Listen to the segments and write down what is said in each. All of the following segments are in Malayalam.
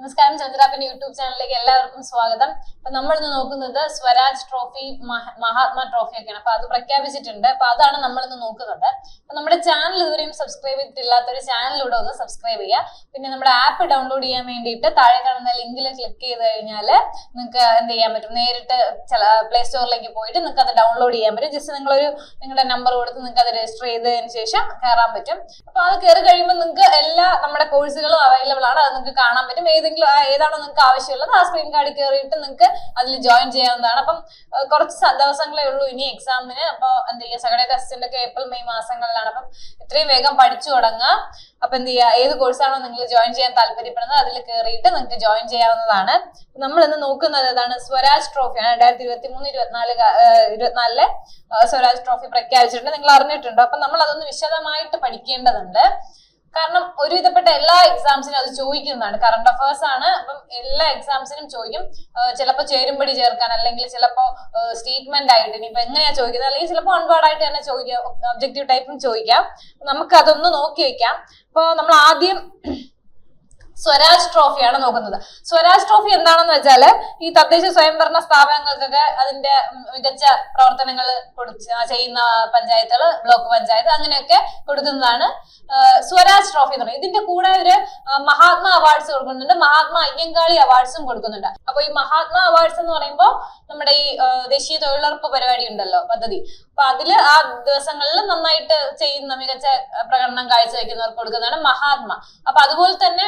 നമസ്കാരം, ചന്ദ്രാപ്പന്റെ യൂട്യൂബ് ചാനലിലേക്ക് എല്ലാവർക്കും സ്വാഗതം. അപ്പൊ നമ്മൾ ഇന്ന് നോക്കുന്നത് സ്വരാജ് ട്രോഫി, മഹാത്മാ ട്രോഫി ഒക്കെയാണ്. അപ്പൊ അത് പ്രഖ്യാപിച്ചിട്ടുണ്ട്. അപ്പൊ അതാണ് നമ്മൾ ഇന്ന് നോക്കുന്നത്. അപ്പൊ നമ്മുടെ ചാനൽ ഇതുവരെയും സബ്സ്ക്രൈബ് ചെയ്തിട്ടില്ലാത്തൊരു ചാനലിലൂടെ ഒന്ന് സബ്സ്ക്രൈബ് ചെയ്യുക. പിന്നെ നമ്മുടെ ആപ്പ് ഡൗൺലോഡ് ചെയ്യാൻ വേണ്ടിയിട്ട് താഴെ കാണുന്ന ലിങ്കിൽ ക്ലിക്ക് ചെയ്ത് കഴിഞ്ഞാൽ നിങ്ങൾക്ക് എന്ത് ചെയ്യാൻ പറ്റും, നേരിട്ട് പ്ലേ സ്റ്റോറിലേക്ക് പോയിട്ട് നിങ്ങൾക്ക് അത് ഡൗൺലോഡ് ചെയ്യാൻ പറ്റും. ജസ്റ്റ് നിങ്ങളുടെ നമ്പർ കൊടുത്ത് നിങ്ങൾക്ക് അത് രജിസ്റ്റർ ചെയ്തതിന് ശേഷം കയറാൻ പറ്റും. അപ്പൊ അത് കയറി കഴിയുമ്പോൾ നിങ്ങൾക്ക് എല്ലാ നമ്മുടെ കോഴ്സുകളും അവൈലബിൾ ആണ്. അത് നിങ്ങൾക്ക് കാണാൻ പറ്റും. ഏതാണോ നിങ്ങൾക്ക് ആവശ്യമുള്ളത് ആ സ്ക്രീൻ കാർഡിൽ കയറിയിട്ട് നിങ്ങൾക്ക് അതിൽ ജോയിൻ ചെയ്യാവുന്നതാണ്. അപ്പം കുറച്ച് ദിവസങ്ങളേ ഉള്ളൂ ഇനി എക്സാമിന്. അപ്പൊ എന്ത് ചെയ്യുക, സെക്കൻഡ് ടെസ്റ്റിന്റെ ഒക്കെ ഏപ്രിൽ മെയ് മാസങ്ങളിലാണ്. അപ്പം ഇത്രയും വേഗം പഠിച്ചു തുടങ്ങുക. അപ്പൊ എന്ത് ചെയ്യുക, ഏത് കോഴ്സാണോ നിങ്ങൾ ജോയിൻ ചെയ്യാൻ താല്പര്യപ്പെടുന്നത് അതിൽ കയറിയിട്ട് നിങ്ങൾക്ക് ജോയിൻ ചെയ്യാവുന്നതാണ്. നമ്മൾ ഇന്ന് നോക്കുന്നത് ഏതാണ്, സ്വരാജ് ട്രോഫിയാണ്. 2023-24 സ്വരാജ് ട്രോഫി പ്രഖ്യാപിച്ചിട്ടുണ്ട്. നിങ്ങൾ അറിഞ്ഞിട്ടുണ്ടോ? അപ്പൊ നമ്മൾ അതൊന്ന് വിശദമായിട്ട് പഠിക്കേണ്ടതുണ്ട്. കാരണം ഒരുവിധപ്പെട്ട എല്ലാ എക്സാംസിനും അത് ചോദിക്കുന്നതാണ്. കറണ്ട് അഫയേഴ്സ് ആണ്. അപ്പം എല്ലാ എക്സാംസിനും ചോദിക്കും. ചിലപ്പോൾ ചേരുംപടി ചേർക്കാൻ, അല്ലെങ്കിൽ ചിലപ്പോൾ സ്റ്റേറ്റ്മെന്റ് ആയിട്ട്, ഇനിയിപ്പോ എങ്ങനെയാ ചോദിക്കുന്നത്, അല്ലെങ്കിൽ ചിലപ്പോൾ ഓൺവേർഡ് ആയിട്ട് തന്നെ ചോദിക്കാം, ഒബ്ജക്റ്റീവ് ടൈപ്പും ചോദിക്കാം. നമുക്ക് അതൊന്ന് നോക്കി വെക്കാം. അപ്പൊ നമ്മൾ ആദ്യം സ്വരാജ് ട്രോഫിയാണ് നോക്കുന്നത്. സ്വരാജ് ട്രോഫി എന്താണെന്ന് വെച്ചാല് ഈ തദ്ദേശ സ്വയംഭരണ സ്ഥാപനങ്ങൾക്കൊക്കെ അതിന്റെ മികച്ച പ്രവർത്തനങ്ങൾ ചെയ്യുന്ന പഞ്ചായത്തുകൾ, ബ്ലോക്ക് പഞ്ചായത്ത്, അങ്ങനെയൊക്കെ കൊടുക്കുന്നതാണ് സ്വരാജ് ട്രോഫി എന്ന് പറയുന്നത്. ഇതിന്റെ കൂടെ ഒരു മഹാത്മാ അവാർഡ്സ് കൊടുക്കുന്നുണ്ട്, മഹാത്മാ അയ്യങ്കാളി അവാർഡ്സും കൊടുക്കുന്നുണ്ട്. അപ്പൊ ഈ മഹാത്മാ അവാർഡ്സ് എന്ന് പറയുമ്പോൾ നമ്മുടെ ഈ ദേശീയ തൊഴിലുറപ്പ് പരിപാടി ഉണ്ടല്ലോ, പദ്ധതി. അപ്പൊ അതില് ആ ദിവസങ്ങളിൽ നന്നായിട്ട് ചെയ്യുന്ന മികച്ച പ്രകടനം കാഴ്ചവെക്കുന്നവർക്ക് കൊടുക്കുന്നതാണ് മഹാത്മാ. അപ്പൊ അതുപോലെ തന്നെ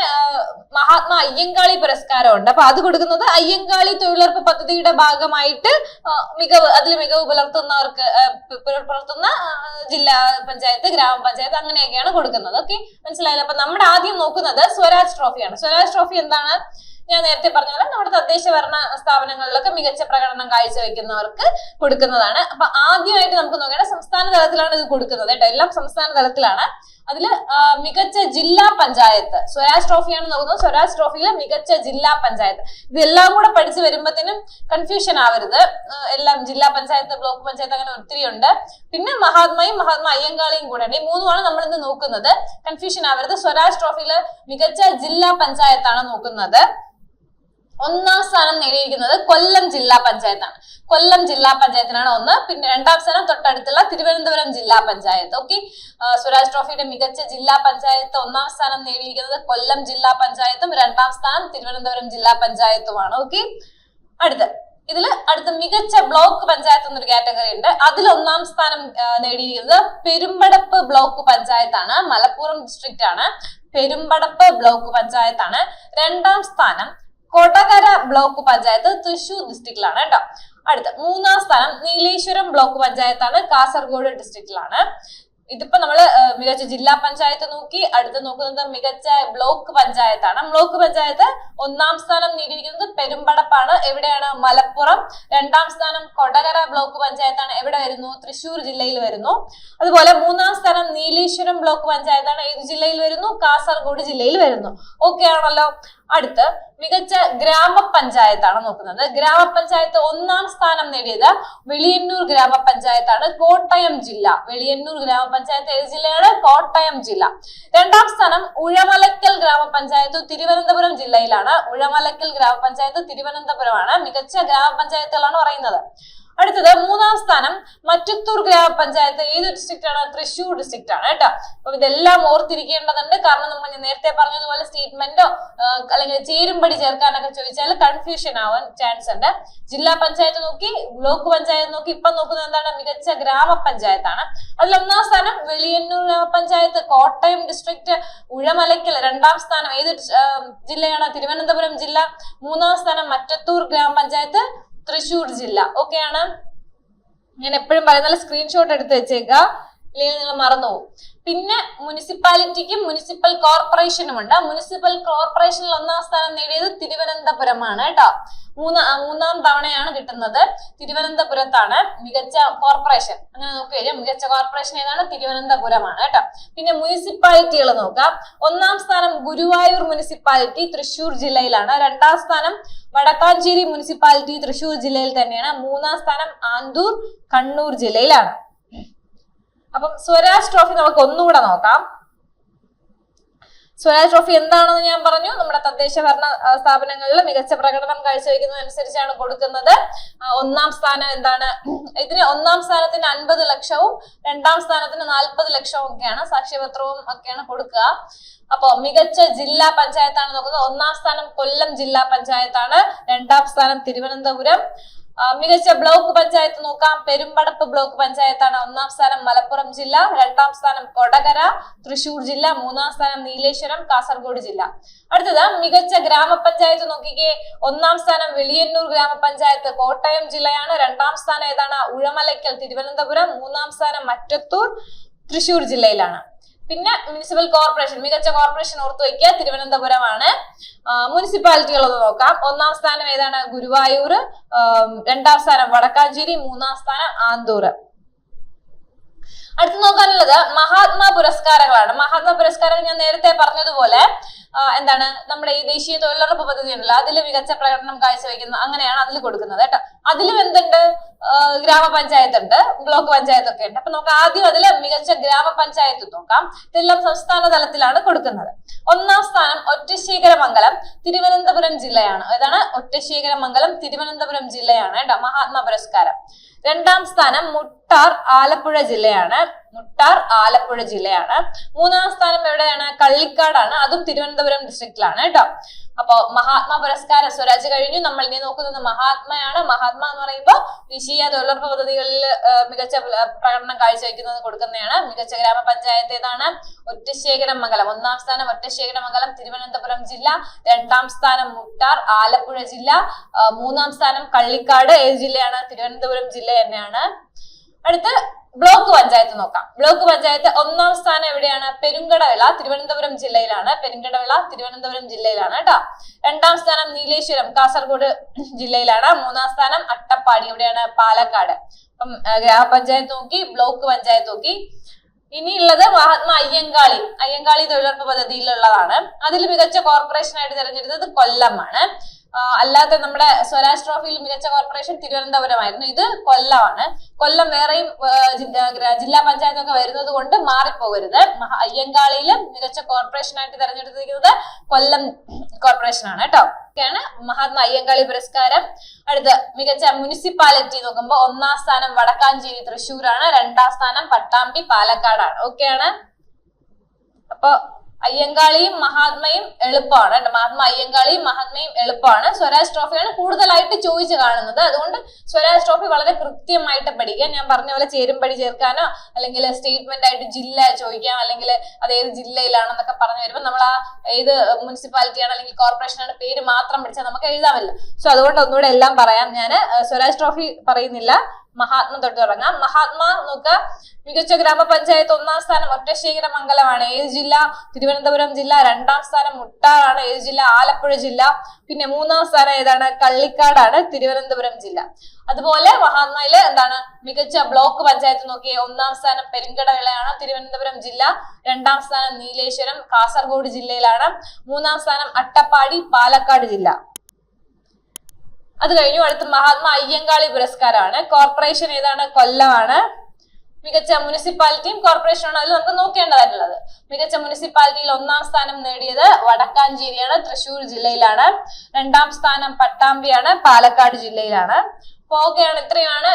മഹാത്മാ അയ്യങ്കാളി പുരസ്കാരം ഉണ്ട്. അപ്പൊ അത് കൊടുക്കുന്നത് അയ്യങ്കാളി തൊഴിലുറപ്പ് പദ്ധതിയുടെ ഭാഗമായിട്ട് അതിൽ മികവ് പുലർത്തുന്ന ജില്ലാ പഞ്ചായത്ത്, ഗ്രാമപഞ്ചായത്ത്, അങ്ങനെയൊക്കെയാണ് കൊടുക്കുന്നത്. ഓക്കെ, മനസ്സിലായല്ലോ? അപ്പൊ നമ്മുടെ ആദ്യം നോക്കുന്നത് സ്വരാജ് ട്രോഫിയാണ്. സ്വരാജ് ട്രോഫി എന്താണ്? ഞാൻ നേരത്തെ പറഞ്ഞ പോലെ നമ്മുടെ തദ്ദേശ ഭരണ സ്ഥാപനങ്ങളിലൊക്കെ മികച്ച പ്രകടനം കാഴ്ചവെക്കുന്നവർക്ക് കൊടുക്കുന്നതാണ്. അപ്പൊ ആദ്യമായിട്ട് നമുക്ക് നോക്കേണ്ട സംസ്ഥാന തലത്തിലാണ് ഇത് കൊടുക്കുന്നത് കേട്ടോ. എല്ലാം സംസ്ഥാന തലത്തിലാണ്. അതില് മികച്ച ജില്ലാ പഞ്ചായത്ത് സ്വരാജ് ട്രോഫിയാണ് നോക്കുന്നത്. സ്വരാജ് ട്രോഫിയിലെ മികച്ച ജില്ലാ പഞ്ചായത്ത്. ഇതെല്ലാം കൂടെ പഠിച്ചു വരുമ്പോഴത്തേനും കൺഫ്യൂഷൻ ആവരുത്. എല്ലാം ജില്ലാ പഞ്ചായത്ത്, ബ്ലോക്ക് പഞ്ചായത്ത്, അങ്ങനെ ഒത്തിരി ഉണ്ട്. പിന്നെ മഹാത്മയും മഹാത്മാ അയ്യങ്കാളിയും കൂടെ ഉണ്ട്. ഈ മൂന്നുമാണ് നമ്മൾ ഇന്ന് നോക്കുന്നത്. കൺഫ്യൂഷൻ ആവരുത്. സ്വരാജ് ട്രോഫിയിലെ മികച്ച ജില്ലാ പഞ്ചായത്താണ് നോക്കുന്നത്. ഒന്നാം സ്ഥാനം നേടിയിരിക്കുന്നത് കൊല്ലം ജില്ലാ പഞ്ചായത്താണ്. കൊല്ലം ജില്ലാ പഞ്ചായത്തിനാണ് ഒന്ന്. പിന്നെ രണ്ടാം സ്ഥാനം തൊട്ടടുത്തുള്ള തിരുവനന്തപുരം ജില്ലാ പഞ്ചായത്ത്. ഓക്കെ, സ്വരാജ് ട്രോഫിയുടെ മികച്ച ജില്ലാ പഞ്ചായത്ത് ഒന്നാം സ്ഥാനം നേടിയിരിക്കുന്നത് കൊല്ലം ജില്ലാ പഞ്ചായത്തും, രണ്ടാം സ്ഥാനം തിരുവനന്തപുരം ജില്ലാ പഞ്ചായത്തുമാണ്. ഓക്കെ, അടുത്ത മികച്ച ബ്ലോക്ക് പഞ്ചായത്ത് എന്നൊരു കാറ്റഗറി ഉണ്ട്. അതിൽ ഒന്നാം സ്ഥാനം നേടിയിരിക്കുന്നത് പെരുമ്പടപ്പ് ബ്ലോക്ക് പഞ്ചായത്താണ്. മലപ്പുറം ഡിസ്ട്രിക്റ്റ് ആണ്. പെരുമ്പടപ്പ് ബ്ലോക്ക് പഞ്ചായത്താണ്. രണ്ടാം സ്ഥാനം കൊടകര ബ്ലോക്ക് പഞ്ചായത്ത് തൃശൂർ ഡിസ്ട്രിക്റ്റിലാണ് കേട്ടോ. അടുത്ത മൂന്നാം സ്ഥാനം നീലേശ്വരം ബ്ലോക്ക് പഞ്ചായത്താണ്. കാസർഗോഡ് ഡിസ്ട്രിക്റ്റിലാണ്. ഇതിപ്പോ നമ്മള് മികച്ച ജില്ലാ പഞ്ചായത്ത് നോക്കി. അടുത്ത് നോക്കുന്നത് മികച്ച ബ്ലോക്ക് പഞ്ചായത്താണ്. ബ്ലോക്ക് പഞ്ചായത്ത് ഒന്നാം സ്ഥാനം നേടിയിരിക്കുന്നത് പെരുമ്പടപ്പാണ്. എവിടെയാണ്? മലപ്പുറം. രണ്ടാം സ്ഥാനം കൊടകര ബ്ലോക്ക് പഞ്ചായത്താണ്. എവിടെ വരുന്നു? തൃശൂർ ജില്ലയിൽ വരുന്നു. അതുപോലെ മൂന്നാം സ്ഥാനം നീലേശ്വരം ബ്ലോക്ക് പഞ്ചായത്താണ്. ഏത് ജില്ലയിൽ വരുന്നു? കാസർഗോഡ് ജില്ലയിൽ വരുന്നു. ഓക്കെ ആണല്ലോ. അടുത്ത് മികച്ച ഗ്രാമപഞ്ചായത്താണ് നോക്കുന്നത്. ഗ്രാമപഞ്ചായത്ത് ഒന്നാം സ്ഥാനം നേടിയത് വെളിയന്നൂർ ഗ്രാമപഞ്ചായത്താണ്, കോട്ടയം ജില്ല. വെളിയന്നൂർ ഗ്രാമപഞ്ചായത്ത് ഏത് ജില്ലയാണ്? കോട്ടയം ജില്ല. രണ്ടാം സ്ഥാനം ഉഴമലക്കൽ ഗ്രാമപഞ്ചായത്ത് തിരുവനന്തപുരം ജില്ലയിലാണ്. ഉഴമലക്കൽ ഗ്രാമപഞ്ചായത്ത് തിരുവനന്തപുരമാണ്. മികച്ച ഗ്രാമപഞ്ചായത്തുകളാണ് പറയുന്നത്. അടുത്തത് മൂന്നാം സ്ഥാനം മറ്റത്തൂർ ഗ്രാമപഞ്ചായത്ത് ഏത് ഡിസ്ട്രിക്റ്റ് ആണ്? തൃശൂർ ഡിസ്ട്രിക്റ്റ് ആണ് കേട്ടോ. അപ്പൊ ഇതെല്ലാം ഓർത്തിരിക്കേണ്ടതുണ്ട്. കാരണം നമ്മൾ നേരത്തെ പറഞ്ഞതുപോലെ സ്റ്റേറ്റ്മെന്റോ അല്ലെങ്കിൽ ചേരുംപടി ചേർക്കാനൊക്കെ ചോദിച്ചാൽ കൺഫ്യൂഷൻ ആവാൻ ചാൻസ് ഉണ്ട്. ജില്ലാ പഞ്ചായത്ത് നോക്കി, ബ്ലോക്ക് പഞ്ചായത്ത് നോക്കി. ഇപ്പൊ നോക്കുന്നത് എന്താണ്? മികച്ച ഗ്രാമപഞ്ചായത്താണ്. അതിൽ ഒന്നാം സ്ഥാനം വെളിയന്നൂർ ഗ്രാമപഞ്ചായത്ത്, കോട്ടയം ഡിസ്ട്രിക്ട്. ഉഴമലക്കൽ രണ്ടാം സ്ഥാനം ഏത് ജില്ലയാണ്? തിരുവനന്തപുരം ജില്ല. മൂന്നാം സ്ഥാനം മറ്റത്തൂർ ഗ്രാമപഞ്ചായത്ത്, തൃശൂർ ജില്ല. ഓക്കെ ആണ്. ഞാൻ എപ്പോഴും പറയുന്ന സ്ക്രീൻഷോട്ട് എടുത്ത് വെച്ചേക്കുക, അല്ലെങ്കിൽ നിങ്ങൾ മറന്നുപോകും. പിന്നെ മുനിസിപ്പാലിറ്റിക്കും മുനിസിപ്പൽ കോർപ്പറേഷനും ഉണ്ട്. മുനിസിപ്പൽ കോർപ്പറേഷനിൽ ഒന്നാം സ്ഥാനം നേടിയത് തിരുവനന്തപുരമാണ് കേട്ടോ. മൂന്നാം തവണയാണ് കിട്ടുന്നത്. തിരുവനന്തപുരത്താണ് മികച്ച കോർപ്പറേഷൻ. അങ്ങനെ നോക്കി വരും. മികച്ച കോർപ്പറേഷൻ ഏതാണ്? തിരുവനന്തപുരമാണ് കേട്ടോ. പിന്നെ മുനിസിപ്പാലിറ്റികൾ നോക്കാം. ഒന്നാം സ്ഥാനം ഗുരുവായൂർ മുനിസിപ്പാലിറ്റി, തൃശൂർ ജില്ലയിലാണ്. രണ്ടാം സ്ഥാനം വടക്കാഞ്ചേരി മുനിസിപ്പാലിറ്റി, തൃശൂർ ജില്ലയിൽ തന്നെയാണ്. മൂന്നാം സ്ഥാനം ആന്തൂർ, കണ്ണൂർ ജില്ലയിലാണ്. അപ്പം സ്വരാജ് ട്രോഫി നമുക്ക് ഒന്നുകൂടെ നോക്കാം. സ്വരാജ് ട്രോഫി എന്താണെന്ന് ഞാൻ പറഞ്ഞു. നമ്മുടെ തദ്ദേശ ഭരണ സ്ഥാപനങ്ങളിൽ മികച്ച പ്രകടനം കാഴ്ചവെക്കുന്നതനുസരിച്ചാണ് കൊടുക്കുന്നത്. ഒന്നാം സ്ഥാനം എന്താണ്? ഇതിന് ഒന്നാം സ്ഥാനത്തിന് 50 ലക്ഷവും 2ാം സ്ഥാനത്തിന് 40 ലക്ഷവും ഒക്കെയാണ്, സാക്ഷ്യപത്രവും ഒക്കെയാണ് കൊടുക്കുക. അപ്പോ മികച്ച ജില്ലാ പഞ്ചായത്താണ് നോക്കുന്നത്. 1ാം സ്ഥാനം കൊല്ലം ജില്ലാ പഞ്ചായത്താണ്, 2ാം സ്ഥാനം തിരുവനന്തപുരം. മികച്ച ബ്ലോക്ക് പഞ്ചായത്ത് നോക്കാം. പെരുമ്പടപ്പ് ബ്ലോക്ക് പഞ്ചായത്താണ് 1ാം സ്ഥാനം, മലപ്പുറം ജില്ല. 2ാം സ്ഥാനം കൊടകര തൃശൂർ ജില്ല. 3ാം സ്ഥാനം നീലേശ്വരം കാസർഗോഡ് ജില്ല. അടുത്തത് മികച്ച ഗ്രാമപഞ്ചായത്ത് നോക്കിക്കേ. 1ാം സ്ഥാനം വെളിയന്നൂർ ഗ്രാമപഞ്ചായത്ത് കോട്ടയം ജില്ലയാണ്. 2ാം സ്ഥാനം ഏതാണ്? ഉഴമലയ്ക്കൽ തിരുവനന്തപുരം. 3ാം സ്ഥാനം മറ്റത്തൂർ തൃശൂർ ജില്ലയിലാണ്. പിന്നെ മുനിസിപ്പൽ കോർപ്പറേഷൻ, മികച്ച കോർപ്പറേഷൻ ഓർത്തു വയ്ക്കുക, തിരുവനന്തപുരമാണ്. മുനിസിപ്പാലിറ്റികൾ ഒന്ന് നോക്കാം. 1ാം സ്ഥാനം ഏതാണ്? ഗുരുവായൂർ. 2ാം സ്ഥാനം വടക്കാഞ്ചേരി. 3ാം സ്ഥാനം ആന്തൂർ. അടുത്ത് നോക്കാനുള്ളത് മഹാത്മാ പുരസ്കാരങ്ങളാണ്. മഹാത്മാ പുരസ്കാരങ്ങൾ ഞാൻ നേരത്തെ പറഞ്ഞതുപോലെ എന്താണ്, നമ്മുടെ ഈ ദേശീയ തൊഴിലുറപ്പ് പദ്ധതി ഉണ്ടല്ലോ, അതിൽ മികച്ച പ്രകടനം കാഴ്ചവെക്കുന്ന അങ്ങനെയാണ് അതിൽ കൊടുക്കുന്നത് കേട്ടോ. അതിലും എന്തുണ്ട്? ഗ്രാമപഞ്ചായത്ത് ഉണ്ട്, ബ്ലോക്ക് പഞ്ചായത്ത് ഒക്കെ ഉണ്ട്. അപ്പൊ നമുക്ക് ആദ്യം അതിൽ മികച്ച ഗ്രാമപഞ്ചായത്ത് നോക്കാം. ഇതെല്ലാം സംസ്ഥാന തലത്തിലാണ് കൊടുക്കുന്നത്. 1ാം സ്ഥാനം ഒറ്റശേഖരമംഗലം തിരുവനന്തപുരം ജില്ലയാണ്. ഏതാണ്? ഒറ്റശേഖരമംഗലം തിരുവനന്തപുരം ജില്ലയാണ് കേട്ടോ മഹാത്മാ പുരസ്കാരം. 2ാം സ്ഥാനം മുട്ടാർ ആലപ്പുഴ ജില്ലയാണ്. മുട്ടാർ ആലപ്പുഴ ജില്ലയാണ്. 3ാം സ്ഥാനം എവിടെയാണ്? കള്ളിക്കാടാണ്, അതും തിരുവനന്തപുരം ഡിസ്ട്രിക്റ്റിലാണ് കേട്ടോ. അപ്പോ മഹാത്മാ പുരസ്കാരം സ്വരാജ് കഴിഞ്ഞു. നമ്മൾ ഇനി നോക്കുന്നത് മഹാത്മയാണ്. മഹാത്മാ എന്ന് പറയുമ്പോൾ ദേശീയ തൊഴിലുറപ്പ് പദ്ധതികളിൽ മികച്ച പ്രകടനം കാഴ്ചവെക്കുന്നത് കൊടുക്കുന്നതാണ്. മികച്ച ഗ്രാമപഞ്ചായത്ത് ഏതാണ്? ഒറ്റശേഖരമംഗലം. 1ാം സ്ഥാനം ഒറ്റശേഖരമംഗലം തിരുവനന്തപുരം ജില്ല. 2ാം സ്ഥാനം മുട്ടാർ ആലപ്പുഴ ജില്ല. 3ാം സ്ഥാനം കള്ളിക്കാട്. ഏത് ജില്ലയാണ്? തിരുവനന്തപുരം ജില്ല തന്നെയാണ്. അടുത്ത് ബ്ലോക്ക് പഞ്ചായത്ത് നോക്കാം. ബ്ലോക്ക് പഞ്ചായത്ത് 1ാം സ്ഥാനം എവിടെയാണ്? പെരുങ്കടവിള തിരുവനന്തപുരം ജില്ലയിലാണ്. പെരുങ്കടവിള തിരുവനന്തപുരം ജില്ലയിലാണ് കേട്ടോ. 2ാം സ്ഥാനം നീലേശ്വരം കാസർഗോഡ് ജില്ലയിലാണ്. 3ാം സ്ഥാനം അട്ടപ്പാടി, എവിടെയാണ്? പാലക്കാട്. അപ്പം ഗ്രാമപഞ്ചായത്ത് നോക്കി, ബ്ലോക്ക് പഞ്ചായത്ത് നോക്കി. ഇനിയുള്ളത് മഹാത്മാ അയ്യങ്കാളി തൊഴിലുറപ്പ് പദ്ധതിയിലുള്ളതാണ്. അതിൽ മികച്ച കോർപ്പറേഷൻ ആയിട്ട് തിരഞ്ഞെടുത്തത് കൊല്ലമാണ്. അല്ലാതെ നമ്മുടെ സ്വരാജ് ട്രോഫിയിൽ മികച്ച കോർപ്പറേഷൻ തിരുവനന്തപുരമായിരുന്നു. ഇത് കൊല്ലമാണ്. കൊല്ലം വേറെയും ജില്ലാ പഞ്ചായത്തൊക്കെ വരുന്നത് കൊണ്ട് മാറിപ്പോകരുത്. അയ്യങ്കാളിയിൽ മികച്ച കോർപ്പറേഷൻ ആയിട്ട് തിരഞ്ഞെടുത്തിരിക്കുന്നത് കൊല്ലം കോർപ്പറേഷൻ ആണ് കേട്ടോ. ഒക്കെയാണ് മഹാത്മാ അയ്യങ്കാളി പുരസ്കാരം. അടുത്ത മികച്ച മുനിസിപ്പാലിറ്റി നോക്കുമ്പോൾ 1ാം സ്ഥാനം വടക്കാഞ്ചേരി തൃശ്ശൂരാണ്. 2ാം സ്ഥാനം പട്ടാമ്പി പാലക്കാടാണ്. ഓക്കെയാണ്. അപ്പൊ അയ്യങ്കാളിയും മഹാത്മയും എളുപ്പമാണ്. മഹാത്മാ അയ്യങ്കാളിയും മഹാത്മയും എളുപ്പമാണ്. സ്വരാജ് ട്രോഫിയാണ് കൂടുതലായിട്ട് ചോദിച്ചു കാണുന്നത്. അതുകൊണ്ട് സ്വരാജ് ട്രോഫി വളരെ കൃത്യമായിട്ട് പഠിക്കുക. ഞാൻ പറഞ്ഞ പോലെ ചേരുംപടി ചേർക്കാനോ അല്ലെങ്കിൽ സ്റ്റേറ്റ്മെന്റ് ആയിട്ട് ജില്ല ചോദിക്കാം, അല്ലെങ്കിൽ അത് ഏത് ജില്ലയിലാണെന്നൊക്കെ പറഞ്ഞു വരുമ്പോൾ നമ്മൾ ആ ഏത് മുനിസിപ്പാലിറ്റിയാണ് അല്ലെങ്കിൽ കോർപ്പറേഷൻ ആണ് പേര് മാത്രം പഠിച്ചാൽ നമുക്ക് എഴുതാമല്ലോ. സോ അതുകൊണ്ട് ഒന്നുകൂടെ എല്ലാം പറയാം. ഞാൻ സ്വരാജ് ട്രോഫി പറയുന്നില്ല, മഹാത്മ തൊട്ട് തുടങ്ങാം. മഹാത്മാ നോക്കുക. മികച്ച ഗ്രാമപഞ്ചായത്ത് 1ാം സ്ഥാനം ഒറ്റശേഖരമംഗലമാണ്. ഏത് ജില്ല? തിരുവനന്തപുരം ജില്ല. 2ാം സ്ഥാനം മുട്ടാറാണ്. ഏത് ജില്ല? ആലപ്പുഴ ജില്ല. പിന്നെ 3ാം സ്ഥാനം ഏതാണ്? കള്ളിക്കാടാണ്, തിരുവനന്തപുരം ജില്ല. അതുപോലെ മഹാത്മയില് എന്താണ് മികച്ച ബ്ലോക്ക് പഞ്ചായത്ത് നോക്കിയേ. 1ാം സ്ഥാനം പെരുങ്കടവിളയാണ്, തിരുവനന്തപുരം ജില്ല. 2ാം സ്ഥാനം നീലേശ്വരം കാസർഗോഡ് ജില്ലയിലാണ്. 3ാം സ്ഥാനം അട്ടപ്പാടി പാലക്കാട് ജില്ല. അത് കഴിഞ്ഞു. അടുത്ത് മഹാത്മാ അയ്യങ്കാളി പുരസ്കാരമാണ്. കോർപ്പറേഷൻ ഏതാണ്? കൊല്ലമാണ്. മികച്ച മുനിസിപ്പാലിറ്റിയും കോർപ്പറേഷനാണ് അതിൽ നമുക്ക് നോക്കേണ്ടതായിട്ടുള്ളത്. മികച്ച മുനിസിപ്പാലിറ്റിയിൽ 1ാം സ്ഥാനം നേടിയത് വടക്കാഞ്ചേരിയാണ്, തൃശ്ശൂർ ജില്ലയിലാണ്. 2ാം സ്ഥാനം പട്ടാമ്പിയാണ്, പാലക്കാട് ജില്ലയിലാണ്. പോവുകയാണ്. ഇത്രയാണ്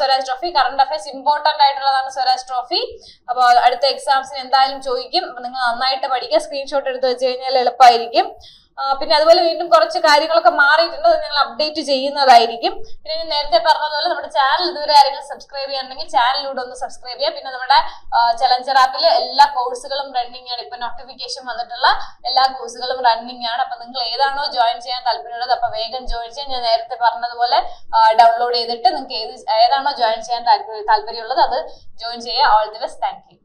Swaraj trophy. Current affairs important ആയിട്ടുള്ളതാണ് സ്വരാജ് ട്രോഫി. അപ്പോൾ അടുത്ത എക്സാംസിന് എന്തായാലും ചോദിക്കും. അപ്പൊ നിങ്ങൾ നന്നായിട്ട് പഠിക്കുക. സ്ക്രീൻഷോട്ട് എടുത്ത് വെച്ച് കഴിഞ്ഞാൽ എളുപ്പമായിരിക്കും. പിന്നെ അതുപോലെ വീണ്ടും കുറച്ച് കാര്യങ്ങളൊക്കെ മാറിയിട്ടുണ്ട്, അത് ഞങ്ങൾ അപ്ഡേറ്റ് ചെയ്യുന്നതായിരിക്കും. പിന്നെ ഞാൻ നേരത്തെ പറഞ്ഞതുപോലെ നമ്മുടെ ചാനൽ ഇതുവരെ ആരെങ്കിലും സബ്സ്ക്രൈബ് ചെയ്യാനുണ്ടെങ്കിൽ ചാനലിലൂടെ ഒന്ന് സബ്സ്ക്രൈബ് ചെയ്യുക. പിന്നെ നമ്മുടെ ചലഞ്ചർ ആപ്പിൽ എല്ലാ കോഴ്സുകളും റണ്ണിങ് ആണ്. ഇപ്പൊ നോട്ടിഫിക്കേഷൻ വന്നിട്ടുള്ള എല്ലാ കോഴ്സുകളും റണ്ണിങ് ആണ്. അപ്പൊ നിങ്ങൾ ഏതാണോ ജോയിൻ ചെയ്യാൻ താല്പര്യമുള്ളത് അപ്പൊ വേഗം ജോയിൻ ചെയ്യാൻ. ഞാൻ നേരത്തെ പറഞ്ഞതുപോലെ ഡൗൺലോഡ് ചെയ്തിട്ട് നിങ്ങൾക്ക് ഏതാണോ ജോയിൻ ചെയ്യാൻ താല്പര്യമുള്ളത് അത് ജോയിൻ ചെയ്യുക. All the best. Thank you.